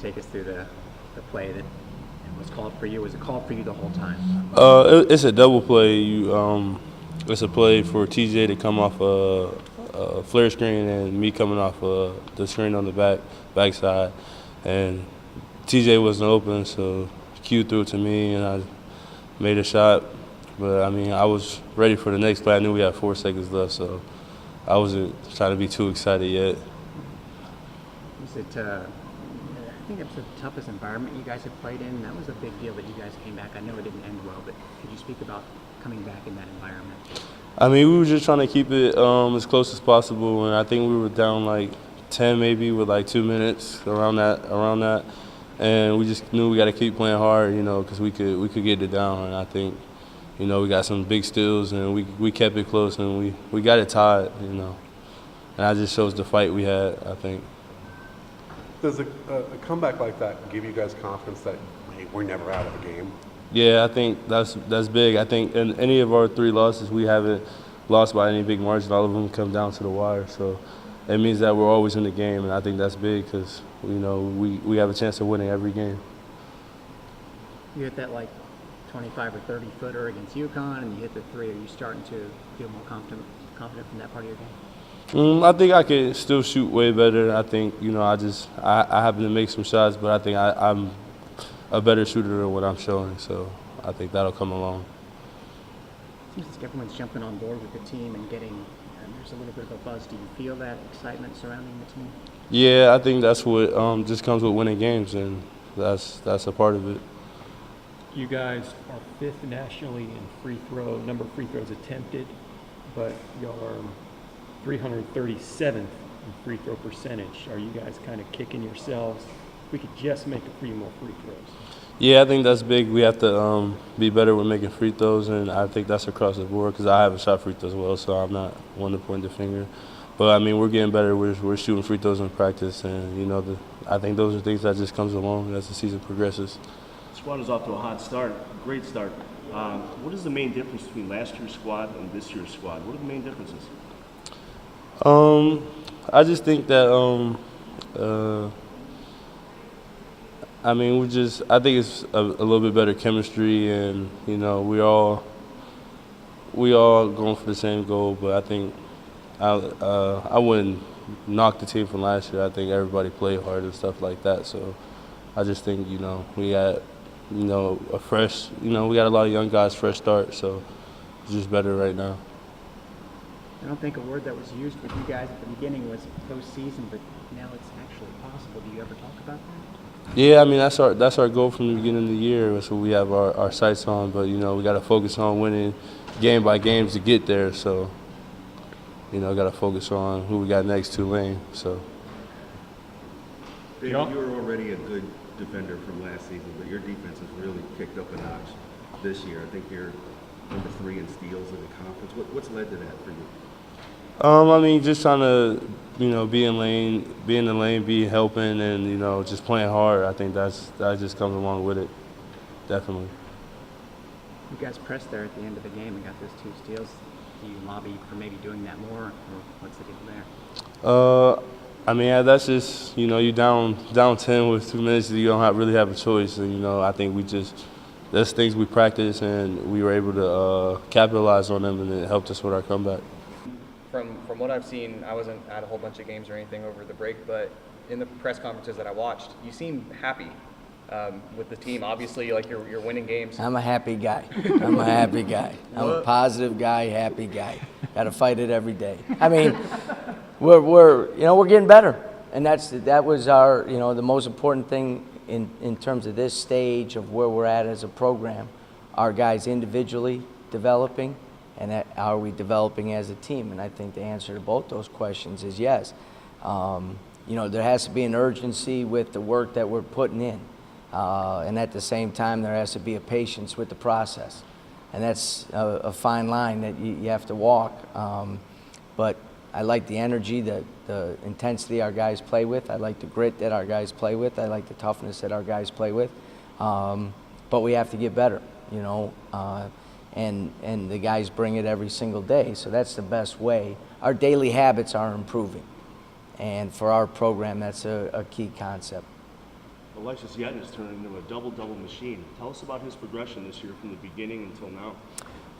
Take us through the play that was called for you. Was it called for you the whole time? It's a double play. It's a play for TJ to come off a flare screen and me coming off the screen on the backside, and TJ wasn't open, so Q threw it to me and I made a shot. But I mean, I was ready for the next play. I knew we had 4 seconds left, so I wasn't trying to be too excited yet. Was it? I think it was the toughest environment you guys have played in. That was a big deal that you guys came back. I know it didn't end well, but could you speak about coming back in that environment? I mean, we were just trying to keep it as close as possible, and I think we were down like 10 maybe with like 2 minutes around that, and we just knew we got to keep playing hard, because we could get it down, and I think, we got some big steals, and we kept it close, and we got it tied, and that just shows the fight we had, I think. Does a comeback like that give you guys confidence that, hey, we're never out of a game? Yeah, I think that's big. I think in any of our 3 losses, we haven't lost by any big margin. All of them come down to the wire. So it means that we're always in the game, and I think that's big because, we have a chance of winning every game. You hit that like 25 or 30 footer against UConn, and you hit the 3. Are you starting to feel more confident from that part of your game? I think I could still shoot way better. I think, I happen to make some shots, but I think I'm a better shooter than what I'm showing, so I think that'll come along. Seems like everyone's jumping on board with the team and there's a little bit of a buzz. Do you feel that excitement surrounding the team? Yeah, I think that's what just comes with winning games, and that's a part of it. You guys are 5th nationally in number of free throws attempted, but y'all are 337th in free throw percentage. Are you guys kind of kicking yourselves? We could just make a few more free throws. Yeah, I think that's big. We have to be better with making free throws, and I think that's across the board because I haven't shot free throws well, so I'm not one to point the finger. But, I mean, we're getting better. We're shooting free throws in practice, and, I think those are things that just comes along as the season progresses. Squad is off to a hot start, great start. What is the main difference between last year's squad and this year's squad? What are the main differences? I just think that I think it's a little bit better chemistry, and we all going for the same goal. But I think I wouldn't knock the team from last year. I think everybody played hard and stuff like that. So I just think we had a fresh we got a lot of young guys, fresh start. So it's just better right now. I don't think a word that was used with you guys at the beginning was postseason, but now it's actually possible. Do you ever talk about that? Yeah, I mean that's our goal from the beginning of the year. That's what we have our sights on. But we got to focus on winning game by game to get there. So got to focus on who we got next, Tulane. So. David, you were already a good defender from last season, but your defense has really kicked up a notch this year. I think you're number 3 in steals in the conference. What's led to that for you? I mean, just trying to, be in the lane, be helping, and just playing hard. I think that just comes along with it, definitely. You guys pressed there at the end of the game and got those 2 steals. Do you lobby for maybe doing that more, or what's the deal there? I mean, that's just you down 10 with 2 minutes. You don't really have a choice, and I think there's things we practice, and we were able to capitalize on them, and it helped us with our comeback. From what I've seen, I wasn't at a whole bunch of games or anything over the break, but in the press conferences that I watched, you seem happy with the team. Obviously, like you're winning games. I'm a happy guy. I'm a happy guy. I'm a positive guy, happy guy. Got to fight it every day. I mean, we're getting better, and that was our the most important thing in terms of this stage of where we're at as a program. Our guys individually developing, and are we developing as a team? And I think the answer to both those questions is yes. There has to be an urgency with the work that we're putting in. And at the same time, there has to be a patience with the process. And that's a fine line that you have to walk. But I like the energy, the intensity our guys play with. I like the grit that our guys play with. I like the toughness that our guys play with. But we have to get better, and the guys bring it every single day. So that's the best way. Our daily habits are improving. And for our program, that's a key concept. A Alexis Yetton has turned into a double-double machine. Tell us about his progression this year from the beginning until now.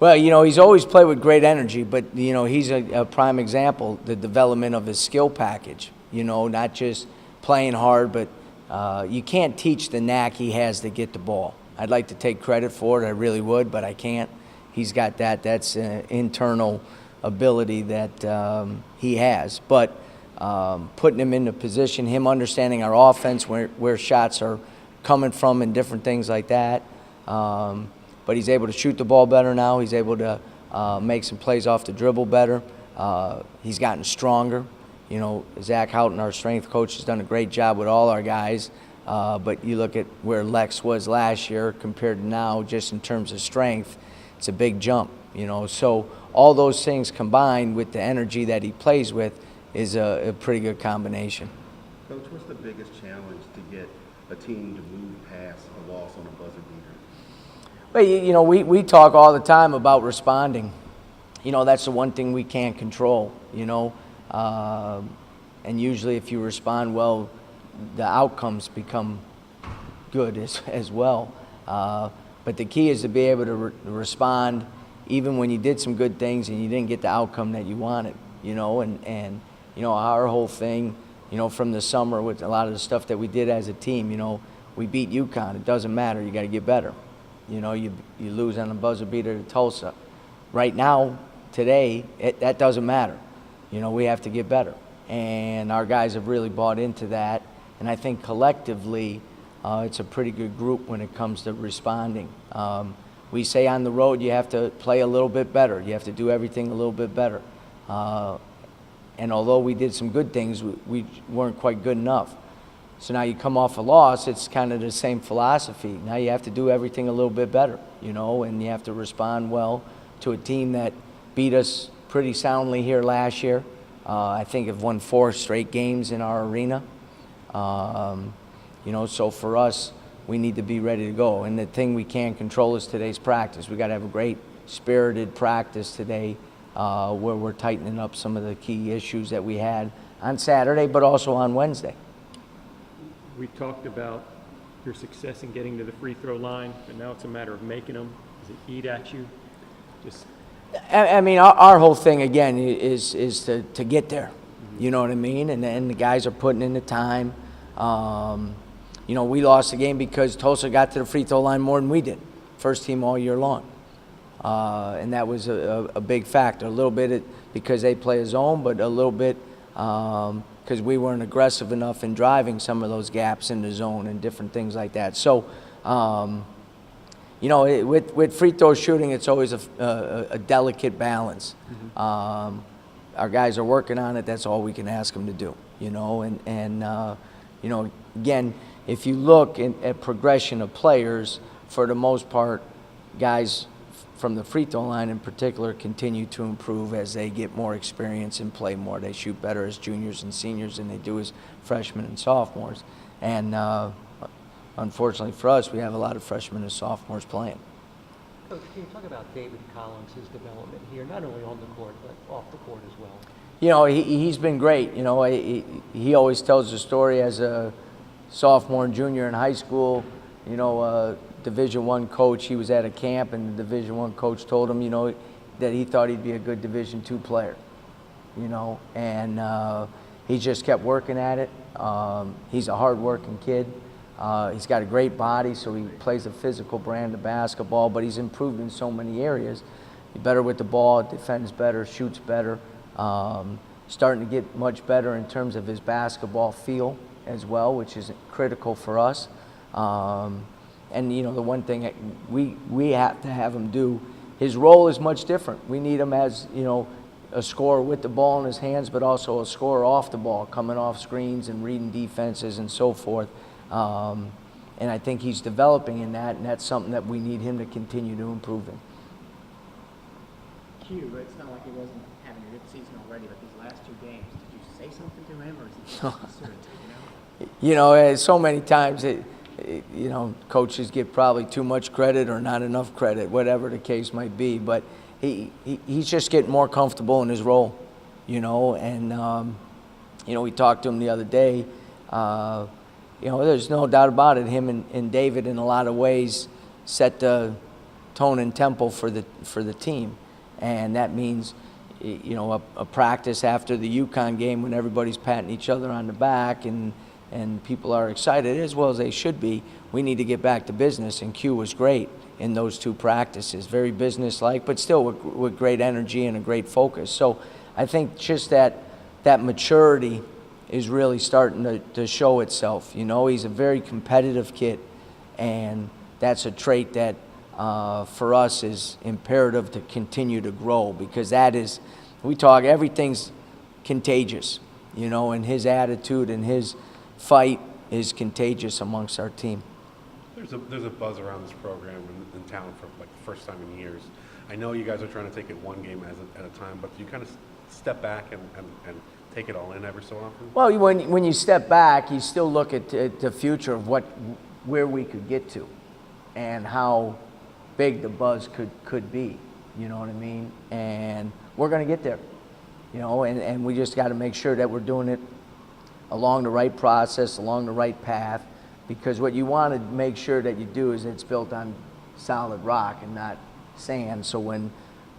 Well, he's always played with great energy, but, he's a prime example, the development of his skill package, not just playing hard, but you can't teach the knack he has to get the ball. I'd like to take credit for it, I really would, but I can't. He's got that. That's an internal ability that he has. But putting him in a position, him understanding our offense, where shots are coming from and different things like that. But he's able to shoot the ball better now. He's able to make some plays off the dribble better. He's gotten stronger. Zach Houghton, our strength coach, has done a great job with all our guys. But you look at where Lex was last year compared to now, just in terms of strength, it's a big jump. So all those things combined with the energy that he plays with is a pretty good combination. Coach, what's the biggest challenge to get a team to move past a loss on a buzzer beater? Well, we talk all the time about responding. That's the one thing we can't control, and usually if you respond well, the outcomes become good as well. But the key is to be able to respond even when you did some good things and you didn't get the outcome that you wanted, and our whole thing, from the summer with a lot of the stuff that we did as a team, we beat UConn. It doesn't matter. You got to get better. You lose on a buzzer beater to Tulsa. Right now, today, that doesn't matter. We have to get better. And our guys have really bought into that. And I think collectively, it's a pretty good group when it comes to responding. We say on the road, you have to play a little bit better. You have to do everything a little bit better. And although we did some good things, we weren't quite good enough. So now you come off a loss, it's kind of the same philosophy. Now you have to do everything a little bit better, and you have to respond well to a team that beat us pretty soundly here last year. I think have won 4 straight games in our arena. So for us, we need to be ready to go. And the thing we can't control is today's practice. We got to have a great spirited practice today where we're tightening up some of the key issues that we had on Saturday, but also on Wednesday. We talked about your success in getting to the free throw line, but now it's a matter of making them. Does it eat at you? I mean, our whole thing, again, is to get there. You know what I mean? And then the guys are putting in the time. We lost the game because Tulsa got to the free throw line more than we did. First team all year long. And that was a big factor. A little bit because they play a zone, but a little bit because we weren't aggressive enough in driving some of those gaps in the zone and different things like that. So, with free throw shooting, it's always a delicate balance. Mm-hmm. Our guys are working on it. That's all we can ask them to do, again, if you look at progression of players, for the most part, guys from the free throw line in particular continue to improve as they get more experience and play more. They shoot better as juniors and seniors than they do as freshmen and sophomores. And unfortunately for us, we have a lot of freshmen and sophomores playing. Coach, can you talk about David Collins' development here, not only on the court, but off the court as well? He's been great. He always tells the story as a sophomore and junior in high school, Division I coach, he was at a camp and the Division I coach told him, that he thought he'd be a good Division II player, and he just kept working at it. He's a hard-working kid. He's got a great body, so he plays a physical brand of basketball, but he's improved in so many areas. He's better with the ball, defends better, shoots better, starting to get much better in terms of his basketball feel as well, which is critical for us. And the one thing that we have to have him do, his role is much different. We need him as, a scorer with the ball in his hands, but also a scorer off the ball, coming off screens and reading defenses and so forth. And I think he's developing in that, and that's something that we need him to continue to improve in. But it's not like he wasn't having a good season already, but these last 2 games, did you say something to him, or is he just considered to, So many times coaches get probably too much credit or not enough credit, whatever the case might be. But he's just getting more comfortable in his role, and we talked to him the other day. you know, there's no doubt about it. Him and David, in a lot of ways, set the tone and tempo for the team, and that means, you know, a practice after the UConn game when everybody's patting each other on the back and people are excited, as well as they should be. We need to get back to business, and Q was great in those 2 practices, very businesslike, but still with great energy and a great focus. So I think just that maturity is really starting to show itself. You know, he's a very competitive kid, and that's a trait that for us is imperative to continue to grow, because that is, we talk, everything's contagious, you know, and his attitude and his fight is contagious amongst our team. There's a buzz around this program in town for like the first time in years. I know you guys are trying to take it one game at a time, but do you kind of step back and take it all in every so often? Well, when you step back, you still look at the future of where we could get to and how big the buzz could be, you know what I mean? And we're going to get there, you know, and we just got to make sure that we're doing it along the right process, along the right path, because what you want to make sure that you do is it's built on solid rock and not sand. So when,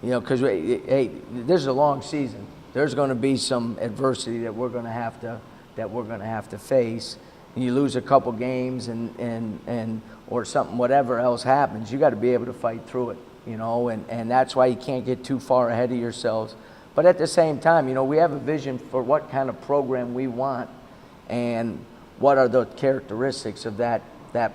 you know, because hey, this is a long season. There's going to be some adversity that we're going to have to face. And you lose a couple games and or something, whatever else happens, you got to be able to fight through it, you know, and that's why you can't get too far ahead of yourselves. But at the same time, you know, we have a vision for what kind of program we want and what are the characteristics of that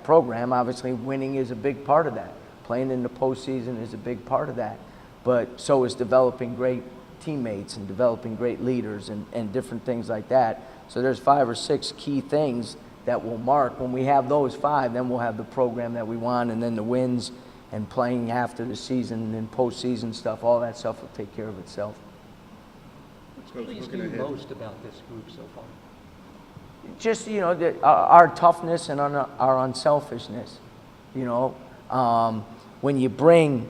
program. Obviously, winning is a big part of that. Playing in the postseason is a big part of that. But so is developing great teammates and developing great leaders and different things like that. So there's 5 or 6 key things that will mark. When we have those 5, then we'll have the program that we want, and then the wins and playing after the season and postseason stuff, all that stuff will take care of itself. What pleased you most about this group so far? Just, you know, our toughness and our unselfishness, you know. When you bring,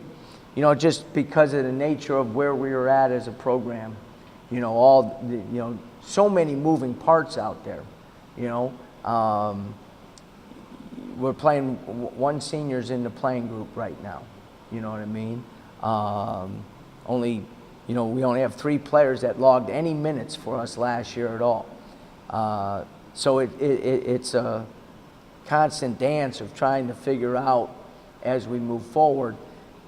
you know, just because of the nature of where we were at as a program, you know, so many moving parts out there, you know. We're playing 1 seniors in the playing group right now, you know what I mean? You know, we only have 3 players that logged any minutes for us last year at all. So it's a constant dance of trying to figure out as we move forward.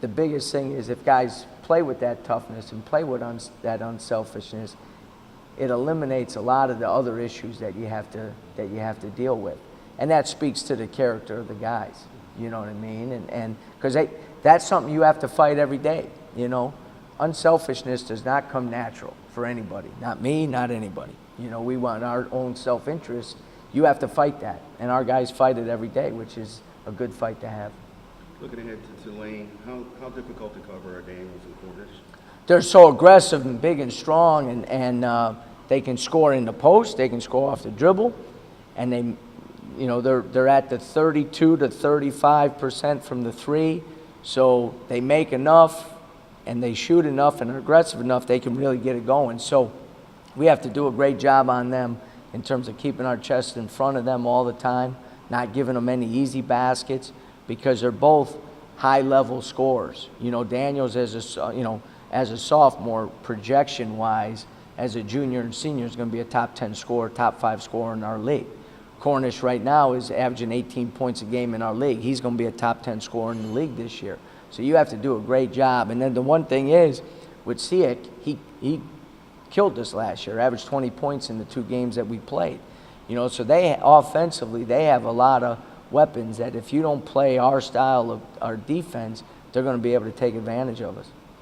The biggest thing is if guys play with that toughness and play with that unselfishness, it eliminates a lot of the other issues that you have to deal with, and that speaks to the character of the guys. You know what I mean? And because that's something you have to fight every day. You know, unselfishness does not come natural for anybody. Not me, not anybody. You know, we want our own self-interest. You have to fight that, and our guys fight it every day, which is a good fight to have. Looking ahead to Tulane, how difficult to cover are Daniels and Cornish? They're so aggressive and big and strong, and they can score in the post. They can score off the dribble, and they, you know, they're at the 32 to 35% from the 3. So they make enough, and they shoot enough, and are aggressive enough. They can really get it going. So we have to do a great job on them in terms of keeping our chest in front of them all the time, not giving them any easy baskets, because they're both high-level scorers. You know, Daniels as a sophomore, projection-wise, as a junior and senior, is going to be a top 10 scorer, top 5 scorer in our league. Cornish right now is averaging 18 points a game in our league. He's going to be a top 10 scorer in the league this year. So you have to do a great job. And then the one thing is, with Siak, he killed us last year, averaged 20 points in the 2 games that we played. You know, so they offensively, they have a lot of weapons that if you don't play our style of our defense, they're going to be able to take advantage of us.